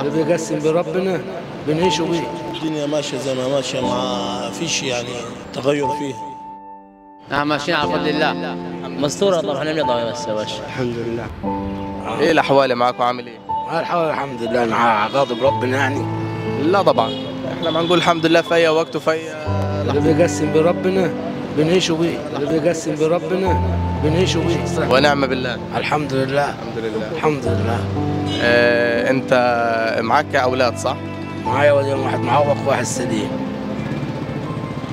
اللي بيقسم بربنا بنعيشوا بيه. الدنيا ماشيه زي ما ماشيه، ما فيش يعني تغير فيها. نعم ماشيين على فضل الله. مستورة طبعا نرضى بس يا باشا. الحمد لله. ايه الاحوال معاك وعامل ايه؟ الحمد الحمد لله، انا غاضب ربنا يعني. لا طبعا احنا ما نقول الحمد لله في اي وقت وفي اي اللي بيقسم بربنا بنعيشوا بيه، اللي بيقسم بربنا بنعيشوا بيه. ونعم بالله. الحمد لله الحمد لله. الحمد لله. انت معاك اولاد صح؟ معايا ولد واحد معوق وواحد سليم.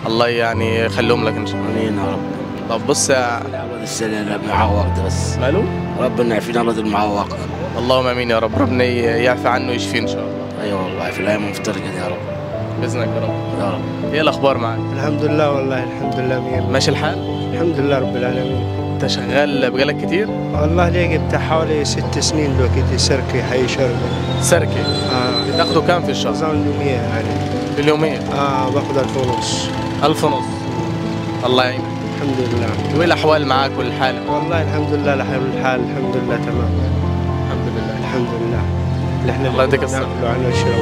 الله يعني يخليهم لك ان شاء الله. امين يا رب. طب بص يا الولد السليم المعوق ده بس. ماله؟ ربنا يعافينا الولد المعوق. اللهم امين يا رب، ربنا يعفي عنه ويشفيه ان شاء الله. ايوه والله في الايام المفترجه دي يا رب. باذنك يا رب. يا رب. ايه الاخبار معاك؟ الحمد لله والله الحمد لله مية. ماشي الحال؟ الحمد لله رب العالمين. انت شغال بقالك كتير؟ والله لي بتاع حوالي 6 سنين دلوقتي سركي حي شرقة. سركي؟ بتاخده كام في الشهر؟ نظام اليومية يعني. في اليومية؟ باخد 1000 ونص. 1000 ونص. الله يعينك. الحمد لله. وايه الاحوال معاك والحال؟ والله الحمد لله الحال الحمد لله تمام. الحمد لله. الحمد لله. اللي احنا الله يديك الصحة. ناكله عنا الشرب.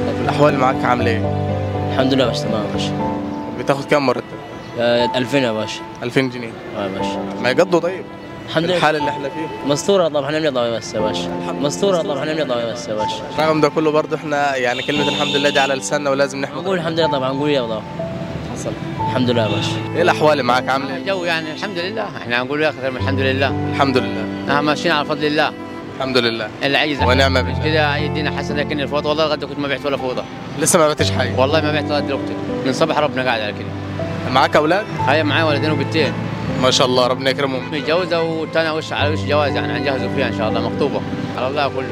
طب الاحوال معاك عامله ايه؟ الحمد لله باشا تمام يا باشا. بتاخد كام مرتب؟ 2000 يا باشا. 2000 جنيه. يا باشا. ما يقضوا طيب؟ الحمد لله. الحال اللي احنا فيه. مستورة طبعا نرضى بس يا باشا. مستورة طبعا نرضى بس يا باشا. رغم ده كله برضه احنا يعني كلمة الحمد لله دي على لساننا ولازم نحمد. نقول الحمد لله طبعا، نقول يا الله. حصل. الحمد لله يا باشا. ايه الاحوال معاك عامله ايه؟ الجو يعني الحمد لله، احنا نقول اكثر من الحمد لله. الحمد لله. نعم ماشيين على فضل الله. الحمد لله. اللي عايز ونعم بالله. كده يدينا حسن، لكن الفوضى والله لغايه كنت ما بعت ولا فوضى. لسه ما بعتش حاجه؟ والله ما بعت لغايه دلوقتي، من صباح ربنا قاعد على كده. معاك اولاد؟ هاي معايا ولدين وبنتين. ما شاء الله ربنا يكرمهم. متجوزه والثانيه وش على وش جواز يعني هنجهزوا فيها ان شاء الله، مخطوبه على الله كله.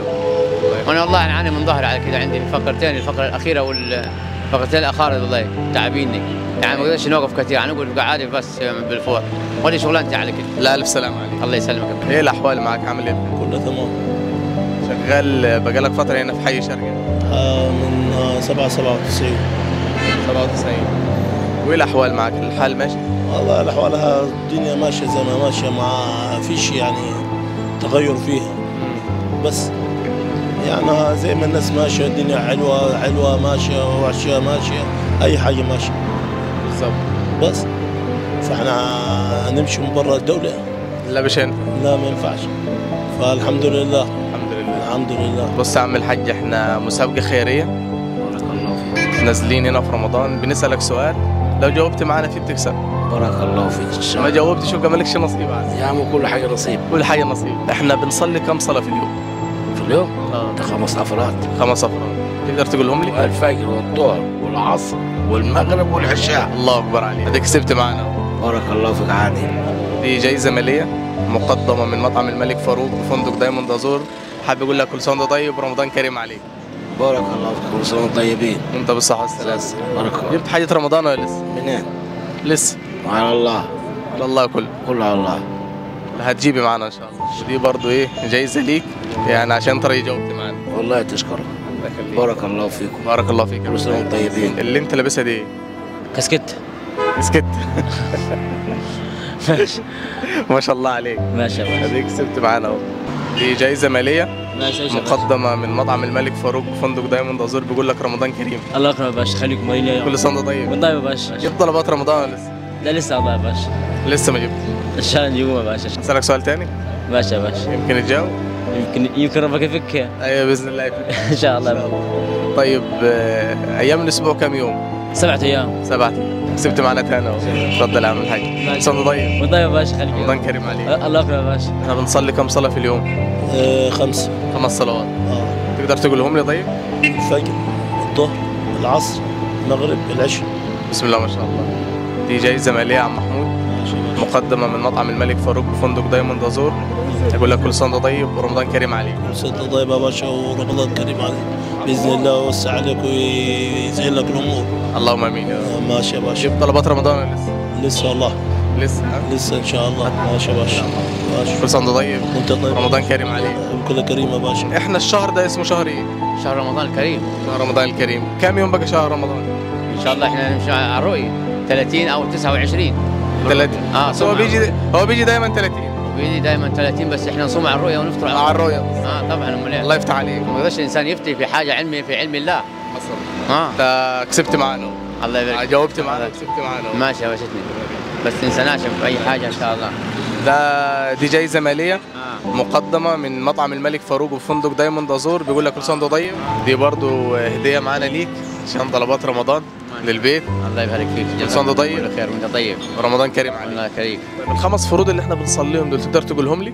وانا والله اعاني من ظهري على كده، عندي فقرتين، الفقره الاخيره والفقرتين الاخرى والله تعبيني، يعني ما اقدرش نوقف كثير، يعني نقول قاعد بس بالفور. ودي شغلانتي على كده. لا الف سلامه عليك. الله يسلمك. ايه الاحوال معاك عامل ايه؟ كله تمام. شغال بقالك فتره هنا في حي شرقة؟ من 97. 97. وايه الاحوال معاك؟ الحال ماشي؟ والله الاحوال الدنيا ماشيه زي ما ماشيه، ما فيش يعني تغير فيها. بس يعني زي ما الناس ماشيه، الدنيا حلوه حلوه ماشيه، واشياء ماشيه، اي حاجه ماشيه. بالظبط. بس فاحنا نمشي من برا الدوله؟ لا مش هنا. لا ما ينفعش. فالحمد لله. الحمد لله. الحمد لله. بص يا عم الحاج، احنا مسابقه خيريه بارك الله فيك. نازلين هنا في رمضان، بنسالك سؤال لو جاوبت معانا فيه بتكسب. بارك الله فيك ان شاء ما الله. جاوبتش يبقى مالكش نصيب عادي. يا عم كل حاجه نصيب. كل حاجه نصيب. احنا بنصلي كم صلاه في اليوم؟ في اليوم اه ده 5 افراد. 5 افراد. تقدر تقولهم لي؟ الفجر والظهر والعصر والمغرب والعشاء. الله اكبر عليك، اديك كسبت معانا. بارك الله فيك عادي. دي جايزه ماليه مقدمه من مطعم الملك فاروق بفندق دايموند ازور. حابب اقول لك كل سنه وانت طيب ورمضان كريم عليك. بارك الله فيك، كل سنه وانتم طيبين. وانت بالصحه والسلامه. بارك الله. جبت حاجه رمضان ولا لسه؟ منين؟ لسه. على الله. على الله كله. كله على الله. هتجيبي معانا ان شاء الله. ودي برضو ايه جايزه ليك يعني عشان ترى جاوبت معانا. والله تشكر. بارك الله فيكم. بارك الله فيك. كل سنه وانتم طيبين. اللي انت لابسها دي ايه؟ كاسكت. اسكت. ماشي. ما شاء الله عليك. ماشي يا باشا. اديك كسبت معانا اهو. دي جايزه ماليه ماشي يا باشا. مقدمه من مطعم الملك فاروق بفندق دايموند ازور، بيقول لك رمضان كريم. الله يكرمك يا باشا، خليك مالي يا كل سنه وانت طيب. طيب يا باشا. جبت طلبات رمضان ولا لسه؟ لا لسه والله يا باشا. لسه ما جبت. ان شاء الله نجيبهم يا باشا. اسالك سؤال تاني؟ ماشي يا باشا. يمكن تجاوب؟ يمكن ربك يفك. ايوه باذن الله يفك. ان شاء الله. طيب ايام الاسبوع كم يوم؟ 7 ايام. 7. كسبت معانا تاني اهو. اتفضل يا عم الحاج. كل سنه وانت طيب. وانت يا باشا خليك. رمضان كريم عليك. الله يكرمك يا باشا. احنا بنصلي كم صلاه في اليوم؟ 5. 5 صلوات. تقدر تقولهم لي طيب؟ الفجر، الظهر، العصر، المغرب، العشاء. بسم الله ما شاء الله. دي جايزه ماليه يا عم محمود مقدمه من مطعم الملك فاروق بفندق دايموند ازور. اقول لك كل سنه وانت طيب ورمضان كريم عليك. كل سنه وانت طيب يا باشا، ورمضان كريم عليك باذن الله، ويوسع عليك ويسهل لك الامور. اللهم امين يا رب. ماشي يا باشا. جبت طلبات رمضان ولا لسه؟ لسه والله. لسه لسه ان شاء الله. ماشي يا باشا. ماشي. كل سنه وانت طيب. وانت طيب. رمضان كريم عليك. كل كريم يا باشا. احنا الشهر ده اسمه شهر ايه؟ شهر رمضان الكريم. شهر رمضان الكريم. كم يوم بقى شهر رمضان؟ ان شاء الله احنا نمشي على الرؤيه 30 او 29. 30. هو بيجي دايما 30. بايدي دائما 30 بس احنا نصوم على الرؤيه ونفطر على الرؤيه. طبعا امال ايه؟ الله يفتح عليك. ما يقدرش الانسان يفتي في حاجه علمي في علم الله. حصل. اه انت كسبت معانا. الله يبارك. جاوبت معانا وكسبت معانا. ماشي يا باشتني، بس تنسناش في اي حاجه ان شاء الله. دي جايزه ماليه مقدمه من مطعم الملك فاروق وفندق دايموند ازور، بيقول لك كل سنه وانت طيب. دي برضو هديه معانا ليك عشان طلبات رمضان للبيت. الله يبارك فيك. كل سنه وانت طيب. كل خير وانت طيب. ورمضان كريم عليك. الله يكريك. طيب الخمس فروض اللي احنا بنصليهم دول تقدر تقولهم لي؟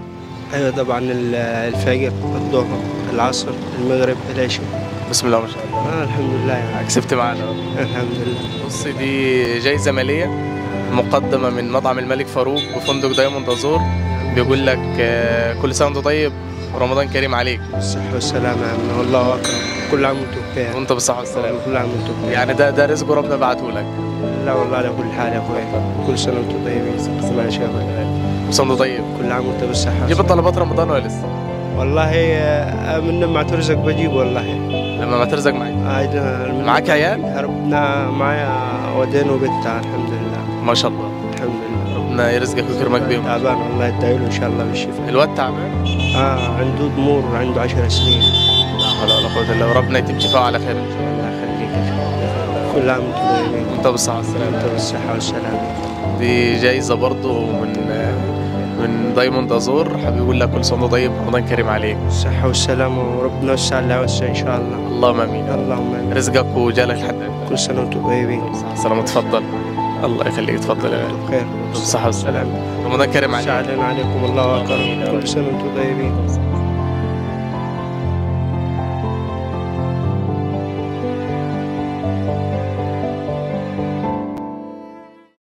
ايوه طبعا الفجر، الظهر، العصر، المغرب، العشاء. بسم الله ما شاء الله. الحمد لله يعني. كسبت معانا. الحمد لله. بص دي جايزه ماليه مقدمه من مطعم الملك فاروق وفندق دايموند ازور، بيقول لك كل سنه وانت طيب ورمضان كريم عليك. الصحة والسلامة يا عم، والله أكبر. كل عام وأنتم بخير. وانت بالصحه والسلامه. كل عام وأنتم بخير. يعني ده رزق ربنا بعته لك. لا والله على كل حال يا أخوي، كل سنة وأنتم طيبين. ماشي يا أخوي. كل سنه وانت طيب. كل عام وأنت بالصحة. جبت طلبات رمضان ولا لسه؟ والله من لما ترزق بجيب والله. لما ما ترزق معاك. معاك عيال؟ ربنا معايا ودين وبنت الحمد لله. ما شاء الله. الحمد لله. ربنا يرزقك ويكرمك بيهم. تعبان والله، يدعي له إن شاء الله بالشفاء. الواد تعبان؟ عنده ضمور، عنده 10 سنين. لا حول ولا قوة الا بالله، وربنا يتم شفاءه على خير. الله يخليك يا شيخ. كل عام وأنتم طيبين. وانت بالصحة والسلامة. وأنت بالصحة والسلامة. دي جايزة برضو من دايموند ازور، حابب يقول لك كل سنة وانت طيب رمضان كريم عليك. الصحة والسلامة، وربنا يوسع اللي يوسع إن شاء الله. اللهم امين. اللهم آمين. رزقك وجالك لحد كل سنة وأنتم طيبين. السلامة. تفضل. الله يخليك، تفضل يا غالي. بخير. بالصحة والسلامة. رمضان كريم عليك. سعدنا عليكم، الله أكبر. كل سنة وأنتم طيبين.